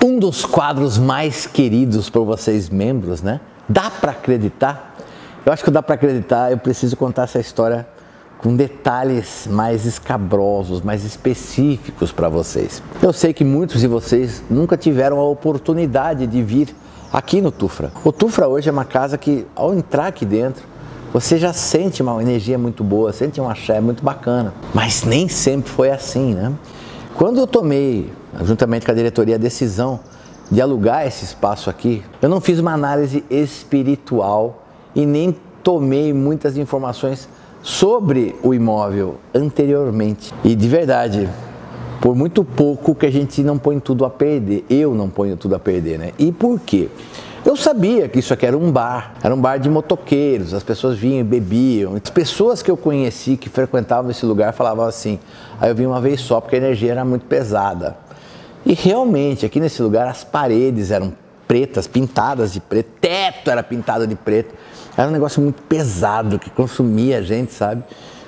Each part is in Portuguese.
Um dos quadros mais queridos por vocês membros, né? Dá para acreditar? Eu acho que dá para acreditar, eu preciso contar essa história com detalhes mais escabrosos, mais específicos para vocês. Eu sei que muitos de vocês nunca tiveram a oportunidade de vir aqui no Tufra. O Tufra hoje é uma casa que, ao entrar aqui dentro, você já sente uma energia muito boa, sente um axé muito bacana. Mas nem sempre foi assim, né? Quando eu tomei, juntamente com a diretoria, a decisão de alugar esse espaço aqui, eu não fiz uma análise espiritual e nem tomei muitas informações sobre o imóvel anteriormente. E de verdade, por muito pouco que a gente não põe tudo a perder, eu não ponho tudo a perder, né? E por quê? Eu sabia que isso aqui era um bar de motoqueiros, as pessoas vinham e bebiam. As pessoas que eu conheci, que frequentavam esse lugar, falavam assim, aí eu vim uma vez só porque a energia era muito pesada. E realmente, aqui nesse lugar, as paredes eram pretas, pintadas de preto, teto era pintado de preto. Era um negócio muito pesado, que consumia a gente, sabe?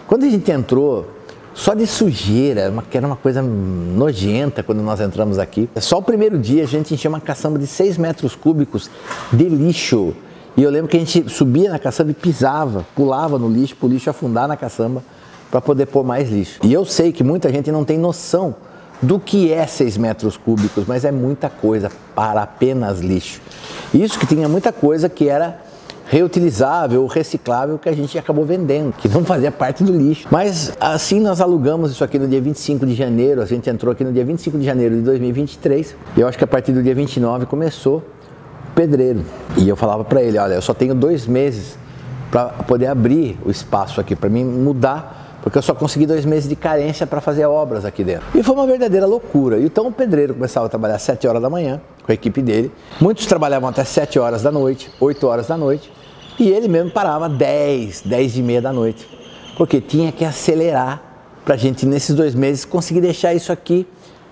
Quando a gente entrou, só de sujeira, que era uma coisa nojenta quando nós entramos aqui. Só o primeiro dia a gente encheu uma caçamba de 6 metros cúbicos de lixo. E eu lembro que a gente subia na caçamba e pisava, pulava no lixo, para o lixo afundar na caçamba, para poder pôr mais lixo. E eu sei que muita gente não tem noção do que é 6 metros cúbicos, mas é muita coisa para apenas lixo. Isso que tinha muita coisa que era reutilizável ou reciclável que a gente acabou vendendo, que não fazia parte do lixo. Mas assim nós alugamos isso aqui no dia 25 de janeiro, a gente entrou aqui no dia 25 de janeiro de 2023, e eu acho que a partir do dia 29 começou o pedreiro. E eu falava para ele, olha, eu só tenho 2 meses para poder abrir o espaço aqui, para mim mudar, porque eu só consegui 2 meses de carência para fazer obras aqui dentro. E foi uma verdadeira loucura. Então o pedreiro começava a trabalhar às 7 horas da manhã, com a equipe dele. Muitos trabalhavam até 7 horas da noite, 8 horas da noite. E ele mesmo parava 10 e meia da noite. Porque tinha que acelerar para a gente, nesses 2 meses, conseguir deixar isso aqui,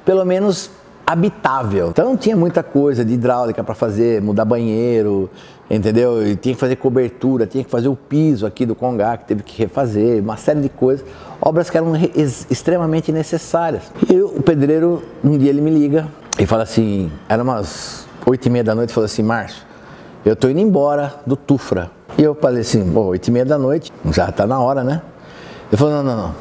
pelo menos, habitável. Então tinha muita coisa de hidráulica para fazer, mudar banheiro, entendeu? E tinha que fazer cobertura, tinha que fazer o piso aqui do Congá, que teve que refazer, uma série de coisas, obras que eram extremamente necessárias. E o pedreiro, um dia ele me liga e fala assim, era umas 8 e meia da noite, falou assim, Márcio, eu tô indo embora do Tufra. E eu falei assim, bom, 8 e meia da noite, já tá na hora, né? Ele falou, não,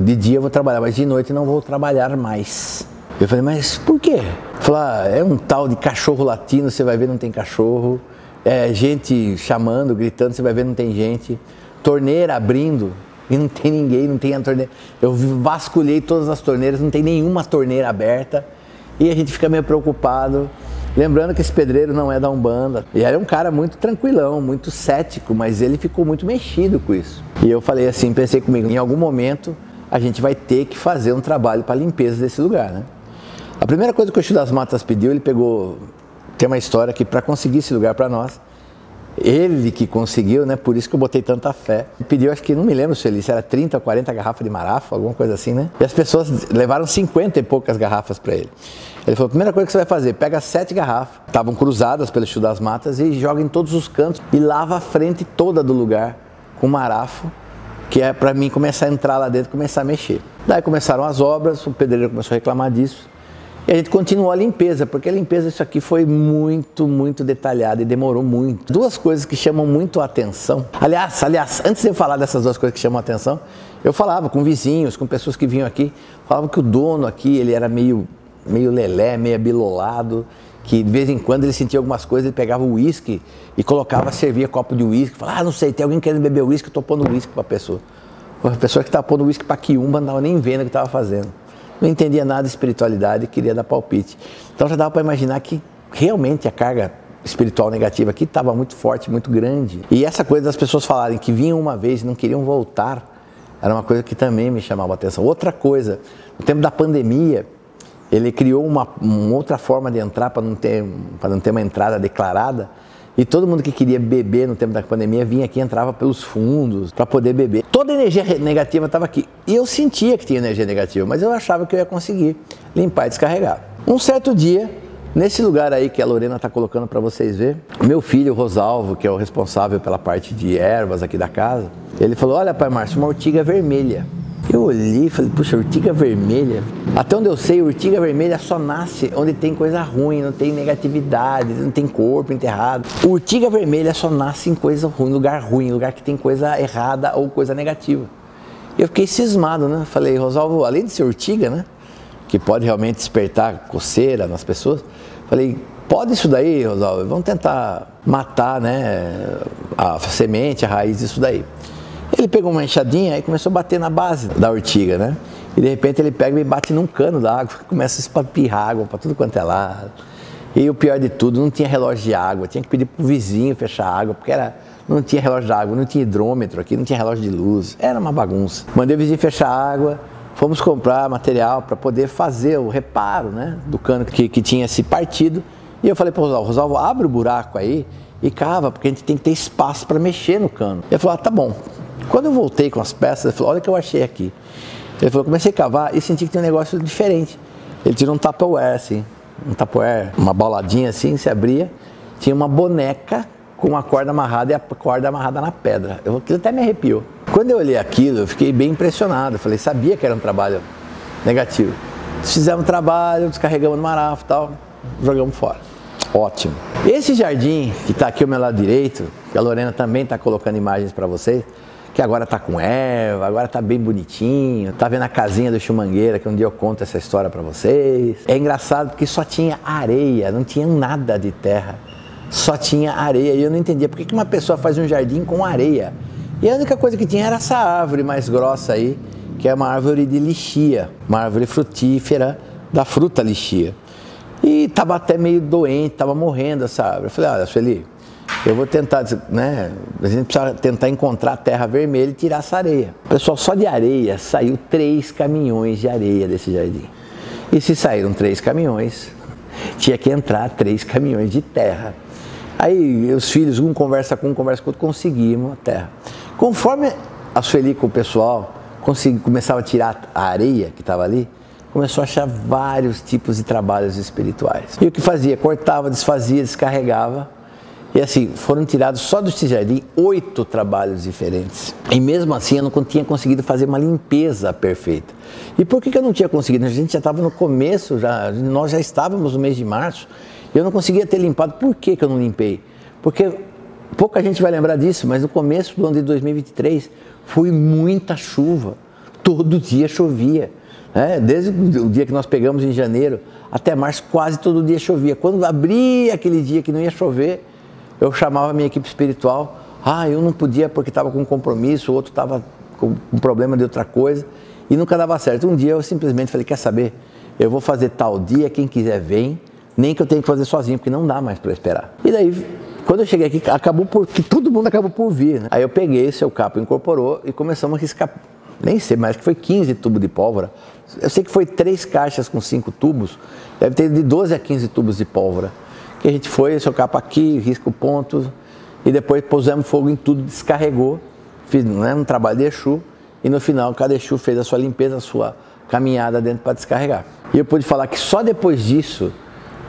de dia eu vou trabalhar, mas de noite não vou trabalhar mais. Eu falei, mas por quê? Ele falou, é um tal de cachorro latino, você vai ver não tem cachorro. É gente chamando, gritando, você vai ver não tem gente. Torneira abrindo e não tem ninguém, não tem a torneira. Eu vasculhei todas as torneiras, não tem nenhuma torneira aberta. E a gente fica meio preocupado. Lembrando que esse pedreiro não é da Umbanda. E era um cara muito tranquilão, muito cético, mas ele ficou muito mexido com isso. E eu falei assim, pensei comigo, em algum momento a gente vai ter que fazer um trabalho para a limpeza desse lugar, né? A primeira coisa que o Exu das Matas pediu, ele pegou, tem uma história que para conseguir esse lugar para nós, ele que conseguiu, né? Por isso que eu botei tanta fé. Ele pediu, acho que não me lembro se era 30 ou 40 garrafas de marafa, alguma coisa assim, né? E as pessoas levaram 50 e poucas garrafas para ele. Ele falou, a primeira coisa que você vai fazer, pega 7 garrafas, estavam cruzadas pelo Exu das Matas, e joga em todos os cantos e lava a frente toda do lugar com marafo, que é para mim começar a entrar lá dentro e começar a mexer. Daí começaram as obras, o pedreiro começou a reclamar disso, e a gente continuou a limpeza, porque a limpeza disso aqui foi muito detalhada e demorou muito. 2 coisas que chamam muito a atenção. Aliás, antes de eu falar dessas 2 coisas que chamam a atenção, eu falava com vizinhos, com pessoas que vinham aqui, falavam que o dono aqui, ele era meio lelé, meio abilolado, que de vez em quando ele sentia algumas coisas, ele pegava o uísque e colocava, servia copo de uísque, falava, não sei, tem alguém querendo beber uísque, eu tô pondo uísque para a pessoa. A pessoa que estava pondo uísque para quiumba não estava nem vendo o que estava fazendo. Não entendia nada de espiritualidade e queria dar palpite. Então já dava para imaginar que realmente a carga espiritual negativa aqui estava muito forte, muito grande. E essa coisa das pessoas falarem que vinham uma vez e não queriam voltar, era uma coisa que também me chamava a atenção. Outra coisa, no tempo da pandemia, ele criou uma outra forma de entrar para não ter uma entrada declarada. E todo mundo que queria beber no tempo da pandemia vinha aqui e entrava pelos fundos para poder beber. Toda a energia negativa estava aqui. E eu sentia que tinha energia negativa, mas eu achava que eu ia conseguir limpar e descarregar. Um certo dia, nesse lugar aí que a Lorena está colocando para vocês verem, meu filho Rosalvo, que é o responsável pela parte de ervas aqui da casa, ele falou, olha pai Márcio, uma ortiga vermelha. Eu olhei e falei, puxa, urtiga vermelha. Até onde eu sei, urtiga vermelha só nasce onde tem coisa ruim, não tem negatividade, não tem corpo enterrado. Urtiga vermelha só nasce em coisa ruim, lugar que tem coisa errada ou coisa negativa. Eu fiquei cismado, né? Falei, Rosalvo, além de ser urtiga, né? Que pode realmente despertar coceira nas pessoas. Falei, pode isso daí, Rosalvo? Vamos tentar matar, né? A semente, a raiz disso daí. Ele pegou uma enxadinha e começou a bater na base da urtiga, né? E de repente ele pega e bate num cano da água, começa a espapirrar água para tudo quanto é lado. E o pior de tudo, não tinha relógio de água, tinha que pedir pro vizinho fechar a água, porque não tinha relógio de água, não tinha hidrômetro aqui, não tinha relógio de luz, era uma bagunça. Mandei o vizinho fechar a água, fomos comprar material para poder fazer o reparo, né, do cano que tinha se partido. E eu falei para o Rosalvo, abre o buraco aí e cava, porque a gente tem que ter espaço para mexer no cano. Ele falou, tá bom. Quando eu voltei com as peças, ele falou, olha o que eu achei aqui. Ele falou, comecei a cavar e senti que tinha um negócio diferente. Ele tirou um Tupperware assim, uma boladinha assim, se abria, tinha uma boneca com uma corda amarrada e a corda amarrada na pedra. Aquilo até me arrepiou. Quando eu olhei aquilo, eu fiquei bem impressionado. Eu falei, sabia que era um trabalho negativo. Fizemos um trabalho, descarregamos no marafo e tal, jogamos fora. Ótimo. Esse jardim que está aqui ao meu lado direito, que a Lorena também está colocando imagens para vocês, que agora está com erva, agora está bem bonitinho, está vendo a casinha do Chumangueira, que um dia eu conto essa história para vocês. É engraçado porque só tinha areia, não tinha nada de terra, só tinha areia. E eu não entendia por que uma pessoa faz um jardim com areia. E a única coisa que tinha era essa árvore mais grossa aí, que é uma árvore de lixia, uma árvore frutífera da fruta lixia. E estava até meio doente, estava morrendo essa árvore. Eu falei, olha, Sueli, eu vou tentar, né, a gente precisa tentar encontrar terra vermelha e tirar essa areia. Pessoal, só de areia saiu 3 caminhões de areia desse jardim. E se saíram 3 caminhões, tinha que entrar 3 caminhões de terra. Aí os filhos, um conversa com outro, conseguimos a terra. Conforme a Sueli com o pessoal começava a tirar a areia que estava ali, começou a achar vários tipos de trabalhos espirituais. E o que fazia? Cortava, desfazia, descarregava. E assim, foram tirados só deste jardim 8 trabalhos diferentes. E mesmo assim eu não tinha conseguido fazer uma limpeza perfeita. E por que eu não tinha conseguido? A gente já estava no começo, nós já estávamos no mês de março, e eu não conseguia ter limpado. Por que eu não limpei? Porque pouca gente vai lembrar disso, mas no começo do ano de 2023 foi muita chuva. Todo dia chovia. Desde o dia que nós pegamos em janeiro até março, quase todo dia chovia. Quando abria aquele dia que não ia chover, eu chamava a minha equipe espiritual. Eu não podia porque estava com um compromisso, o outro estava com um problema de outra coisa e nunca dava certo. Um dia eu simplesmente falei, quer saber? Eu vou fazer tal dia, quem quiser vem, nem que eu tenha que fazer sozinho, porque não dá mais para esperar. E daí, quando eu cheguei aqui, todo mundo acabou por vir, né? Aí eu peguei, seu capo incorporou e começamos a riscar, nem sei, mas acho que foi 15 tubos de pólvora. Eu sei que foi 3 caixas com 5 tubos, deve ter de 12 a 15 tubos de pólvora. Que a gente foi, seu capa aqui, risca o ponto, e depois pusemos fogo em tudo, descarregou, fiz um trabalho de Exu, e no final cada Exu fez a sua limpeza, a sua caminhada dentro para descarregar. E eu pude falar que só depois disso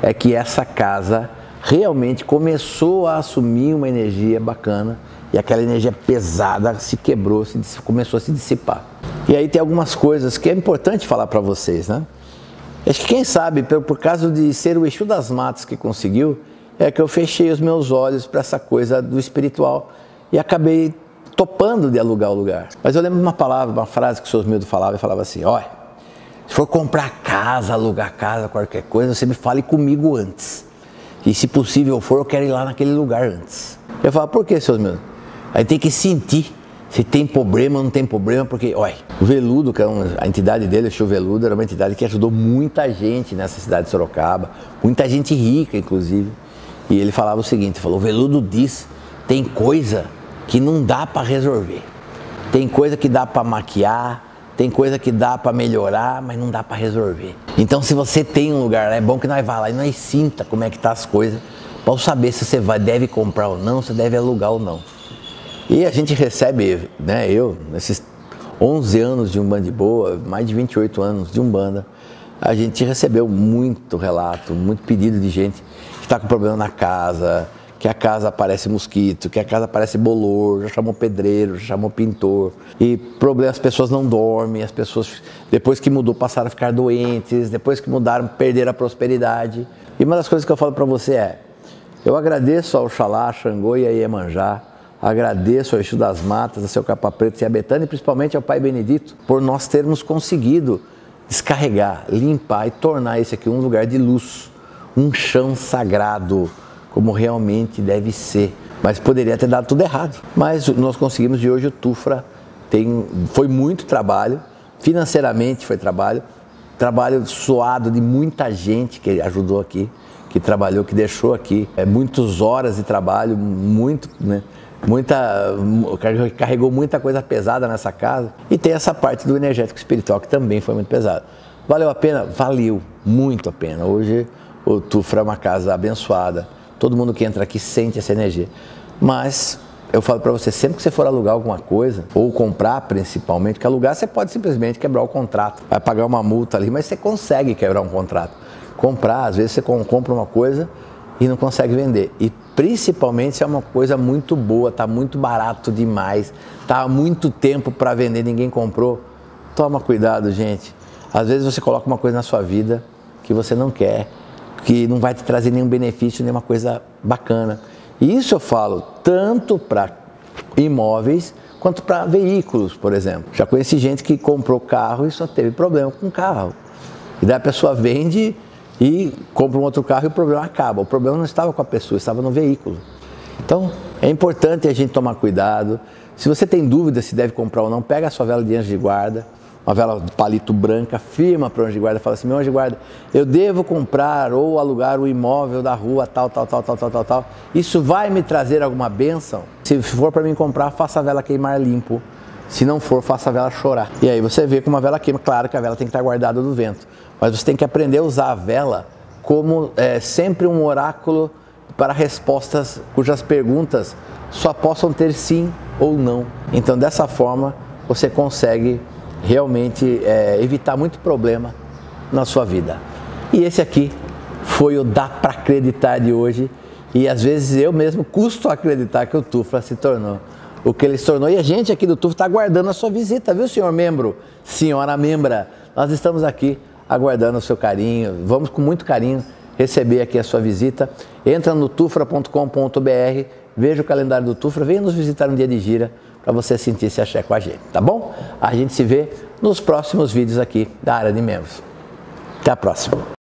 é que essa casa realmente começou a assumir uma energia bacana, e aquela energia pesada se quebrou, começou a se dissipar. E aí tem algumas coisas que é importante falar para vocês, né? Acho que quem sabe, por causa de ser o Exu das Matas que conseguiu, é que eu fechei os meus olhos para essa coisa do espiritual e acabei topando de alugar o lugar. Mas eu lembro de uma frase que o Sr. Osmildo falava, e falava assim, olha, se for comprar casa, alugar casa, qualquer coisa, você me fale comigo antes. E se possível for, eu quero ir lá naquele lugar antes. Eu falava, por que, Sr. Osmildo? Aí tem que sentir se tem problema ou não tem problema, porque, olha, o Veludo, que é a entidade dele, o Exu Veludo, era uma entidade que ajudou muita gente nessa cidade de Sorocaba, muita gente rica, inclusive. E ele falava o seguinte, falou, o Veludo diz, tem coisa que não dá para resolver. Tem coisa que dá para maquiar, tem coisa que dá para melhorar, mas não dá para resolver. Então, se você tem um lugar, é bom que nós vá lá e nós sinta como é que tá as coisas, para saber se você deve comprar ou não, se deve alugar ou não. E a gente recebe, né, nesses 11 anos de Umbanda de Boa, mais de 28 anos de Umbanda, a gente recebeu muito relato, muito pedido de gente que está com problema na casa, que a casa aparece mosquito, que a casa aparece bolor, já chamou pedreiro, já chamou pintor. E problema, as pessoas não dormem, as pessoas, depois que mudou, passaram a ficar doentes, depois que mudaram, perderam a prosperidade. E uma das coisas que eu falo para você é, eu agradeço ao Oxalá, a Xangô e a Iemanjá, agradeço ao Exu das Matas, ao seu Capa Preta e a Betânia, e principalmente ao Pai Benedito, por nós termos conseguido descarregar, limpar e tornar esse aqui um lugar de luz, um chão sagrado, como realmente deve ser. Mas poderia ter dado tudo errado. Mas nós conseguimos e hoje o Tufra foi muito trabalho, financeiramente foi trabalho suado de muita gente que ajudou aqui, que trabalhou, que deixou aqui muitas horas de trabalho, carregou muita coisa pesada nessa casa. E tem essa parte do energético espiritual que também foi muito pesada. Valeu a pena? Valeu muito a pena. Hoje o Tufra é uma casa abençoada. Todo mundo que entra aqui sente essa energia. Mas eu falo para você, sempre que você for alugar alguma coisa, ou comprar principalmente, que alugar você pode simplesmente quebrar o contrato. Vai pagar uma multa ali, mas você consegue quebrar um contrato. Comprar, às vezes você compra uma coisa e não consegue vender. E principalmente se é uma coisa muito boa, está muito barato demais, está há muito tempo para vender, ninguém comprou. Toma cuidado, gente. Às vezes você coloca uma coisa na sua vida que você não quer, que não vai te trazer nenhum benefício, nenhuma coisa bacana. E isso eu falo tanto para imóveis quanto para veículos, por exemplo. Já conheci gente que comprou carro e só teve problema com o carro. E daí a pessoa vende e compra um outro carro e o problema acaba. O problema não estava com a pessoa, estava no veículo. Então, é importante a gente tomar cuidado. Se você tem dúvida se deve comprar ou não, pega a sua vela de anjo de guarda, uma vela de palito branca, firma para o anjo de guarda, fala assim, meu anjo de guarda, eu devo comprar ou alugar o imóvel da rua tal. Isso vai me trazer alguma bênção? Se for para mim comprar, faça a vela queimar limpo. Se não for, faça a vela chorar. E aí você vê como a vela queima. Claro que a vela tem que estar guardada do vento. Mas você tem que aprender a usar a vela como sempre um oráculo para respostas cujas perguntas só possam ter sim ou não. Então, dessa forma, você consegue realmente evitar muito problema na sua vida. E esse aqui foi o Dá Pra Acreditar de hoje. E às vezes eu mesmo custo acreditar que o Tufra se tornou o que ele se tornou. E a gente aqui do Tufra está aguardando a sua visita, viu, senhor membro? Senhora membra, nós estamos aqui aguardando o seu carinho. Vamos com muito carinho receber aqui a sua visita. Entra no tufra.com.br, veja o calendário do Tufra, venha nos visitar um dia de gira para você sentir esse axé com a gente, tá bom? A gente se vê nos próximos vídeos aqui da área de membros. Até a próxima.